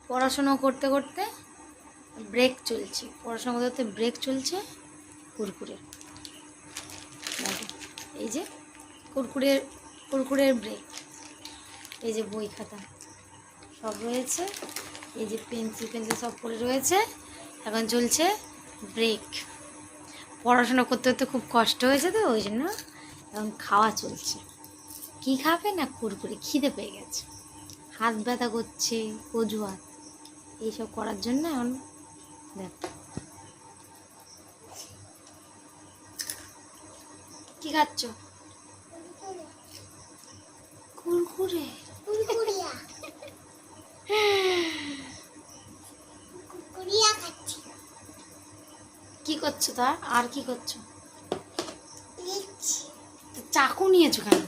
পড়াশোনা করতে করতে ব্রেক চলছে, পড়াশোনা করতে করতে ব্রেক চলছে কুরকুরে। এই যে কুরকুরের ব্রেক, এই যে বই খাতা সব রয়েছে, এই যে পেন্সিল সব পড়ে রয়েছে। এখন চলছে ব্রেক। পড়াশোনা করতে করতে খুব কষ্ট হয়েছে তো, ওই জন্য এখন খাওয়া চলছে। কি খাবে না কুরকুরে, খিদে পেয়ে গেছে, হাত ব্যথা করছে, অজুহাত এইসব করার জন্য এখন দেখ কি খাচ্ছ? কুরকুরে। কি করছো তা? আর কি করছো? চাকু নিয়েছো কেন?